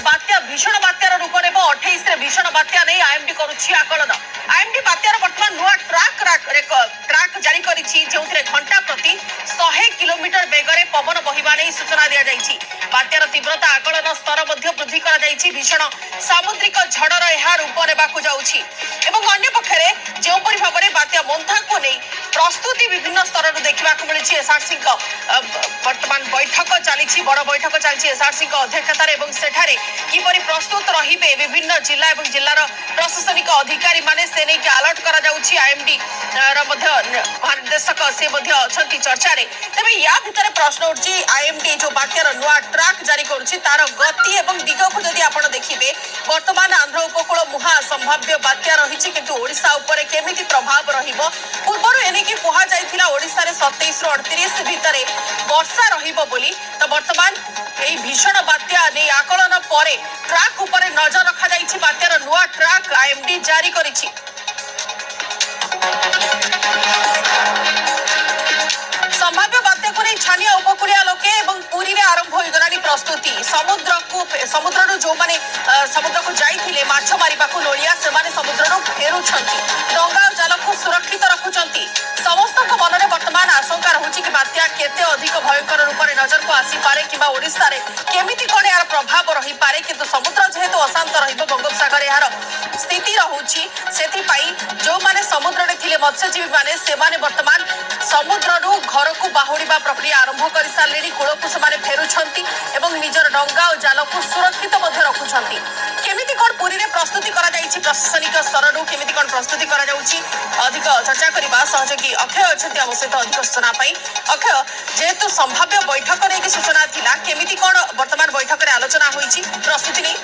बात्या भीषण बात्यार रूप नेब 28 रे भीषण बात्या नहीं आईएमडी करुछि आकलन। आईएमडी बात्यार वर्तमान नुआ ट्राक जारी करिछि जेउथिरे घंटा प्रति 100 किलोमीटर बेगरे पवन बहिबा नहीं सूचना दिया जाइछि। बात्यार तीव्रता आकलन स्तर मध्ये वृद्धि करा जाइछि। भीषण सामुद्रिक झड़र यह रूप नेबाकु जाउछि एवं अन्य पक्षरे जेउपरि भाबरे बात्या मोन्था को नहीं प्रस्तुति विभिन्न स्तर देखा मिली। एसआरसी वर्तमान बैठक चली बड़ बैठक चली एसआरसी अध्यक्षतार सेठारे किपरि प्रस्तुत रहिबे विभिन्न जिला एवं जिलार प्रशासनिक अधिकारी माने से नहीं अलर्ट करा जाउछि। आईएमडी महानिर्देशक से अच्छा चर्चा तेज या भितर प्रश्न उठी आईएमडी जो बात्यार नुआ ट्राक जारी करुछि तार गति एवं दिग को जदि आपण देखिबे वर्तमान आंध्र उपकूल मुहा संभाव्य बात्या रही किंतु ओडिशा उपरे केमिति प्रभाव रहिबो पूर्व एनेकी कहा जाइथिला ओडिशा रे 27 रु 38 भितर वर्षा रहिबो बोली। तो वर्तमान एई भीषण बात्या नै आकलन परे ट्राक उपरे नजर रखा जाइछि। बात्यार नुआ ट्राक आईएमडी जारी करिछि। संभाव्य बात्या को नहीं छानिया उपकूलिया लोके एवं पुरी रे आरंभ हो गलानी प्रस्तुति। समुद्र जो माने समुद्र को जाइथिले माछ मारिबा को लोलिया से माने समुद्र रो फेरुछंती डंगा जाल को सुरक्षित रखुचंती। समस्त मन में वर्तमान आशंका रहुछि कि बात्या केते अधिक भयंकर रूप में नजर को आसी पारे कि ओडिशा रे केमिति कोन यार प्रभाव रही पारे किंतु समुद्र जेहेतु अशांत रहिबो बंगोपसागर यार स्थिति रहुछि सेति पाई जो माने समुद्र रे थिले मत्स्यजीवी माने से माने वर्तमान समुद्र रो घर को बाहुड़ीबा प्रक्रिया आरंभ कर सारे कूल को से फेरुछंती एवं निजर डंगा और जाल को सुरक्षित रखुछंती। केमिति कोन पुरी रे प्रस्तुति करा जाइछि प्रशासनिक स्तर रो केमिति कोन प्रस्तुति करा जाउछि अधिक चर्चा करबा सहयोगी अक्षय अछंती हम सहित अधिक सूचना पाई। अक्षय जेहेतु संभाव्य बैठक रे सूचना थिला केमिति कोन वर्तमान बैठक रे आलोचना होईछि प्रस्तुति नै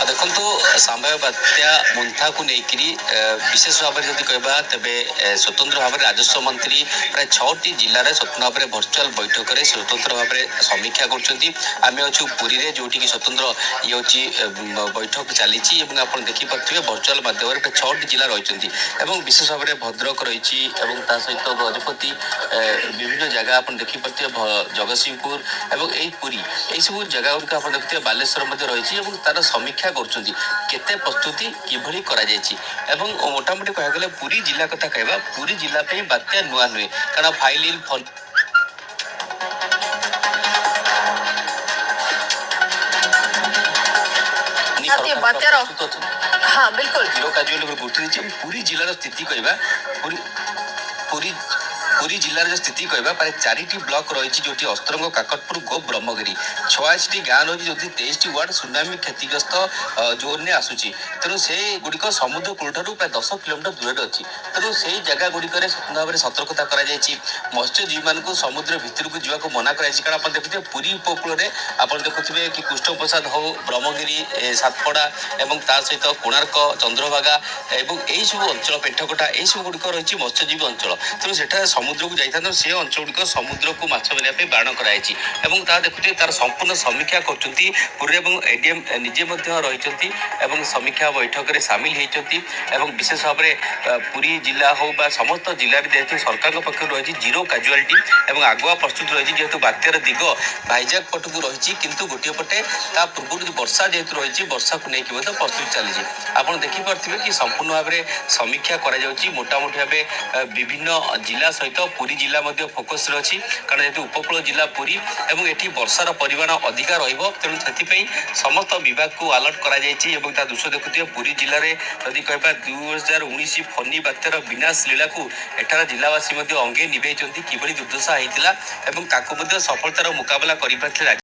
देखो संभाव्य बात्या मुंथा को लेकर विशेष भाव में कहवा तेज स्वतंत्र भाव में राजस्व मंत्री प्राय 6टी जिले स्वतंत्र भाव में भर्चुआल बैठक में स्वतंत्र भाव में समीक्षा करें अच्छु पुरी में जोटि की स्वतंत्र ये बैठक चली देखिपे भर्चुआल माध्यम प्राय 6टी जिला रही विशेष भाव में भद्रक रही सहित गजपति विभिन्न जगह आप देखिपे जगतसिंहपुर और यही पुरी यही सब जगह गुड़िक आप देखते बालेश्वर रही तार समीक्षा केते प्रस्तुति किभली करा जायछि एवं मोटामोटी कह गले पुरी जिला कथा कहबा पुरी जिला पे बात्या नुआ नुए कारण फाइलिल बात्यार हाँ बिल्कुल पुरी जिलार स्थिति कहबा पुरी जिलार जो स्थिति कहबा प्राय 4टी ब्लॉक रही जो अस्त्रंग काकटपुर गो ब्रह्मगिरी 86टी गाँव रही जो 23टी वार्ड सुनामी क्षतिग्रस्त जोन में आसूची तेणु से गुड़िक समुद्र कूल प्राय 10 किलोमीटर दूर अच्छी तेणु से जगह गुड़िक भाव में सतर्कता कर मत्स्यजीवी मान समुद्र भितर को जावाक मना कारण आप देखुए पुरी उपकूल में आप देखुए कि कृष्णप्रसाद हो ब्रह्मगिरी सातपड़ा और ता सहित कोणार्क चंद्रभागा और यही सब अंचल पेंठकटा यही सब गुड़िक रही मत्स्यजीवी अंचल तेणु सेठा समुद्र को जाता से अंचल गुड़िक समुद्र को माछ मारे बारण कराई देखुए तार संपूर्ण समीक्षा कर एडीएम निजे रही समीक्षा बैठक में सामिल होती विशेष भाव में पुरी जिला हो समस्त जिले में जेहेतु सरकार पक्ष रही जीरो काजुआलिटी और आगुआ प्रस्तुत रही जेहेतु बात्यार दिग भाईजाक पटक रही किंतु गोटे पटे ता पूर्व वर्षा जेहेतु रही वर्षा को लेकिन प्रस्तुति चली आप देखिपे कि संपूर्ण भाव में समीक्षा मोटामोटी भाव विभिन्न जिला सहित पुरी जिला फोकस अच्छी कारण जेहेतु उपकूल जिला पुरी और ये वर्षार परिमाण अधिका तेणु से समस्त विभाग को अलर्ट कर दृश्य देखुए पुरी जिले में जदि कह 2019 फनी बात्यार विनाश लीला को एठार जिलावासी अंगे निभे कि दुर्दशा होता सफलतार मुकाबला कर